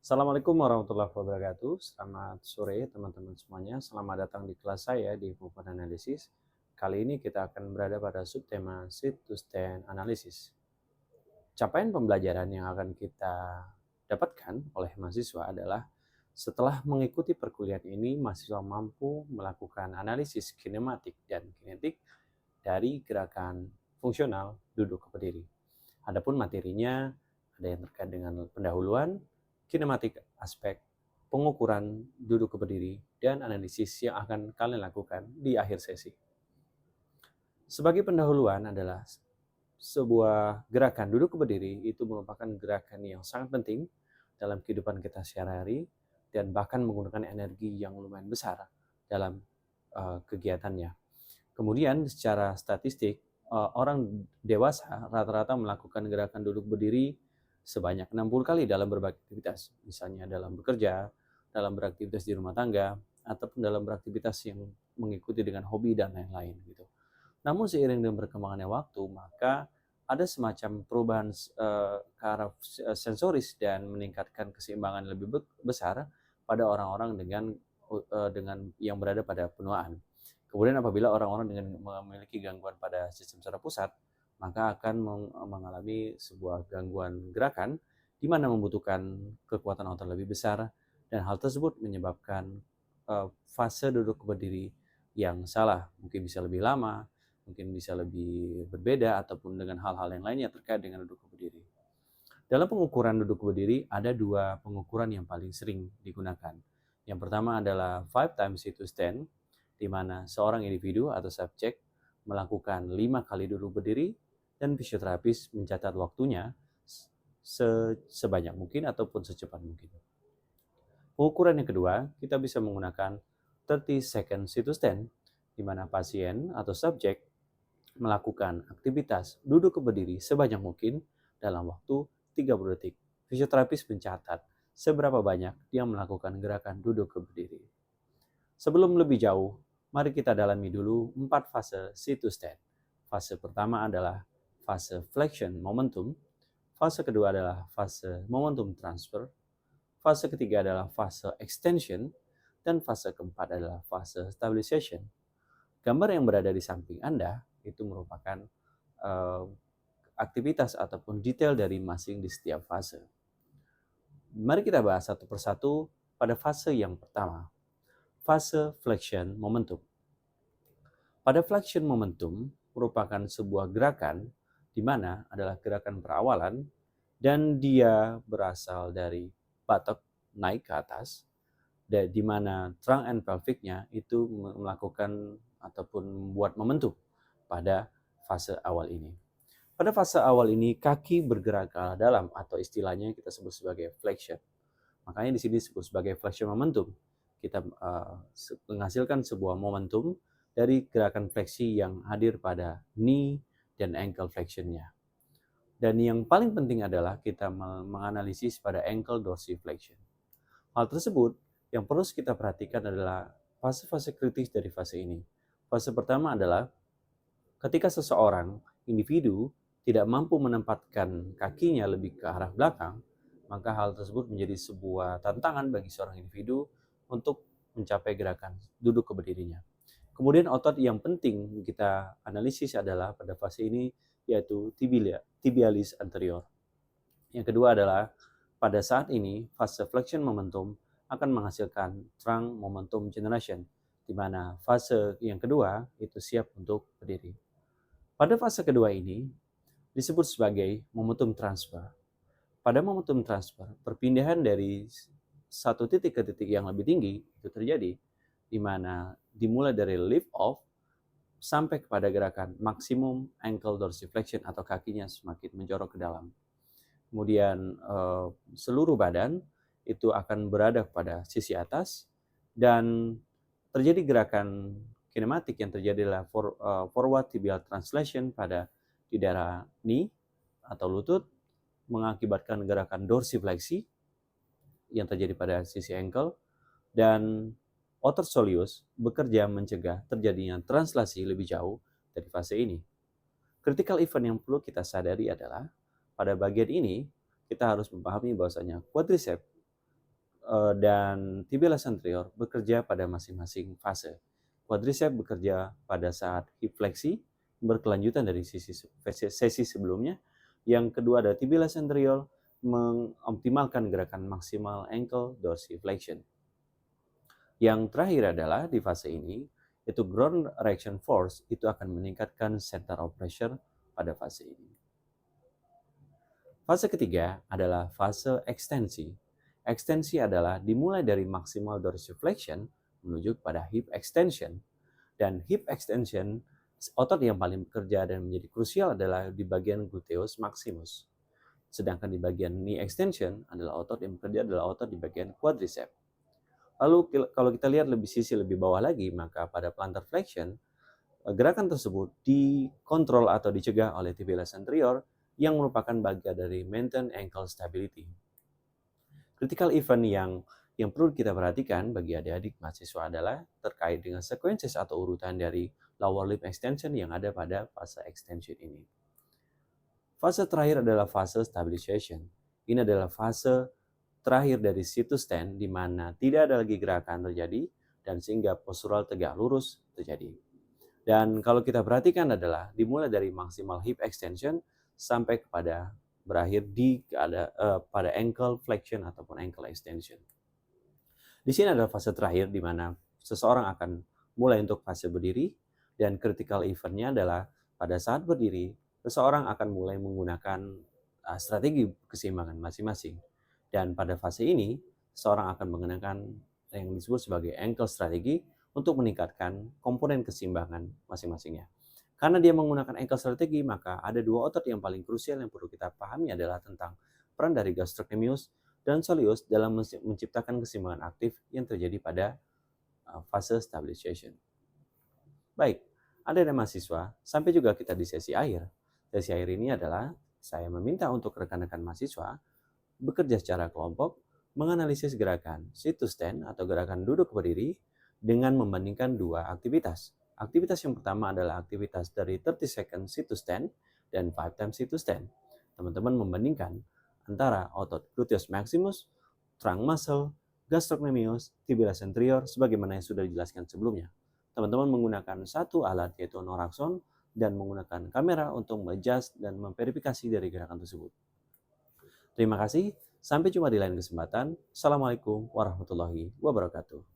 Assalamualaikum warahmatullahi wabarakatuh. Selamat sore teman-teman semuanya. Selamat datang di kelas saya di Movement Analysis. Kali ini kita akan berada pada subtema Seed to Stand Analysis. Capaian pembelajaran yang akan kita dapatkan oleh mahasiswa adalah setelah mengikuti perkuliahan ini, mahasiswa mampu melakukan analisis kinematik dan kinetik dari gerakan fungsional duduk ke berdiri. Adapun materinya ada yang terkait dengan pendahuluan, kinematik aspek, pengukuran duduk ke berdiri, dan analisis yang akan kalian lakukan di akhir sesi. Sebagai pendahuluan adalah sebuah gerakan duduk ke berdiri itu merupakan gerakan yang sangat penting dalam kehidupan kita sehari-hari dan bahkan menggunakan energi yang lumayan besar dalam kegiatannya. Kemudian secara statistik, orang dewasa rata-rata melakukan gerakan duduk berdiri sebanyak 60 kali dalam berbagai aktivitas, misalnya dalam bekerja, dalam beraktivitas di rumah tangga, ataupun dalam beraktivitas yang mengikuti dengan hobi dan lain-lain gitu. Namun seiring dengan berkembangannya waktu, maka ada semacam perubahan ke arah sensoris dan meningkatkan keseimbangan lebih besar pada orang-orang dengan yang berada pada penuaan. Kemudian apabila orang-orang dengan memiliki gangguan pada sistem saraf pusat, maka akan mengalami sebuah gangguan gerakan di mana membutuhkan kekuatan otot lebih besar, dan hal tersebut menyebabkan fase duduk berdiri yang salah, mungkin bisa lebih lama, mungkin bisa lebih berbeda, ataupun dengan hal-hal yang lainnya terkait dengan duduk berdiri. Dalam pengukuran duduk berdiri, ada dua pengukuran yang paling sering digunakan. Yang pertama adalah 5 times sit to stand, di mana seorang individu atau subjek melakukan 5 kali duduk berdiri dan fisioterapis mencatat waktunya sebanyak mungkin ataupun secepat mungkin. Pengukuran yang kedua, kita bisa menggunakan 30 second sit to stand, di mana pasien atau subjek melakukan aktivitas duduk ke berdiri sebanyak mungkin dalam waktu 30 detik. Fisioterapis mencatat seberapa banyak dia melakukan gerakan duduk ke berdiri. Sebelum lebih jauh, mari kita dalami dulu 4 fase sit to stand. Fase pertama adalah fase flexion momentum, fase kedua adalah fase momentum transfer, fase ketiga adalah fase extension, dan fase keempat adalah fase stabilization. Gambar yang berada di samping Anda itu merupakan aktivitas ataupun detail dari masing di setiap fase. Mari kita bahas satu persatu pada fase yang pertama, fase flexion momentum. Pada flexion momentum merupakan sebuah gerakan di mana adalah gerakan perawalan dan dia berasal dari batok naik ke atas, dan di mana trunk and pelvic-nya itu melakukan ataupun membuat momentum pada fase awal ini. Pada fase awal ini kaki bergerak ke arah dalam atau istilahnya kita sebut sebagai flexion. Makanya di sini disebut sebagai flexion momentum. Kita menghasilkan sebuah momentum dari gerakan fleksi yang hadir pada knee dan ankle flexion-nya. Dan yang paling penting adalah kita menganalisis pada ankle dorsiflexion. Hal tersebut yang perlu kita perhatikan adalah fase-fase kritis dari fase ini. Fase pertama adalah ketika seseorang, individu, tidak mampu menempatkan kakinya lebih ke arah belakang, maka hal tersebut menjadi sebuah tantangan bagi seorang individu untuk mencapai gerakan duduk ke berdirinya. Kemudian otot yang penting kita analisis adalah pada fase ini yaitu tibialis anterior. Yang kedua adalah pada saat ini fase flexion momentum akan menghasilkan trunk momentum generation, di mana fase yang kedua itu siap untuk berdiri. Pada fase kedua ini disebut sebagai momentum transfer. Pada momentum transfer, perpindahan dari satu titik ke titik yang lebih tinggi itu terjadi, di mana dimulai dari lift off sampai kepada gerakan maksimum ankle dorsiflexion atau kakinya semakin menjorok ke dalam. Kemudian seluruh badan itu akan berada pada sisi atas dan terjadi gerakan kinematik yang terjadi adalah forward tibial translation pada di daerah knee atau lutut, mengakibatkan gerakan dorsifleksi yang terjadi pada sisi ankle, dan otot soleus bekerja mencegah terjadinya translasi lebih jauh dari fase ini. Critical event yang perlu kita sadari adalah pada bagian ini kita harus memahami bahwasanya quadriceps dan tibialis anterior bekerja pada masing-masing fase. Quadriceps bekerja pada saat hip fleksi, berkelanjutan dari sesi sebelumnya. Yang kedua ada tibialis anterior mengoptimalkan gerakan maksimal ankle dorsiflexion. Yang terakhir adalah di fase ini, yaitu ground reaction force itu akan meningkatkan center of pressure pada fase ini. Fase ketiga adalah fase ekstensi. Ekstensi adalah dimulai dari maksimal dorsiflexion menuju pada hip extension. Dan hip extension, otot yang paling bekerja dan menjadi krusial adalah di bagian gluteus maximus. Sedangkan di bagian knee extension adalah otot yang bekerja adalah otot di bagian quadriceps. Lalu kalau kita lihat sisi lebih bawah lagi, maka pada plantar flexion, gerakan tersebut dikontrol atau dicegah oleh tibialis anterior yang merupakan bagian dari maintain ankle stability. Critical event yang perlu kita perhatikan bagi adik-adik mahasiswa adalah terkait dengan sequences atau urutan dari lower limb extension yang ada pada fase extension ini. Fase terakhir adalah fase stabilization. Ini adalah fase terakhir dari situs stand di mana tidak ada lagi gerakan terjadi dan sehingga postural tegak lurus terjadi. Dan kalau kita perhatikan adalah dimulai dari maksimal hip extension sampai kepada berakhir pada ankle flexion ataupun ankle extension. Di sini adalah fase terakhir di mana seseorang akan mulai untuk fase berdiri, dan critical event-nya adalah pada saat berdiri, seseorang akan mulai menggunakan strategi keseimbangan masing-masing. Dan pada fase ini, seseorang akan menggunakan yang disebut sebagai ankle strategi untuk meningkatkan komponen keseimbangan masing-masingnya. Karena dia menggunakan ankle strategi, maka ada dua otot yang paling krusial yang perlu kita pahami adalah tentang peran dari gastrocnemius dan soleus dalam menciptakan keseimbangan aktif yang terjadi pada fase stabilization. Baik, adik-adik mahasiswa, sampai juga kita di sesi akhir. Sesi akhir ini adalah saya meminta untuk rekan-rekan mahasiswa bekerja secara kelompok, menganalisis gerakan sit to stand atau gerakan duduk berdiri dengan membandingkan dua aktivitas. Aktivitas yang pertama adalah aktivitas dari 30 second sit to stand dan 5 times sit to stand. Teman-teman membandingkan antara otot gluteus maximus, trunk muscle, gastrocnemius, tibialis anterior sebagaimana yang sudah dijelaskan sebelumnya. Teman-teman menggunakan satu alat yaitu Noraxon dan menggunakan kamera untuk mengadjust dan memverifikasi dari gerakan tersebut. Terima kasih, sampai jumpa di lain kesempatan. Assalamualaikum warahmatullahi wabarakatuh.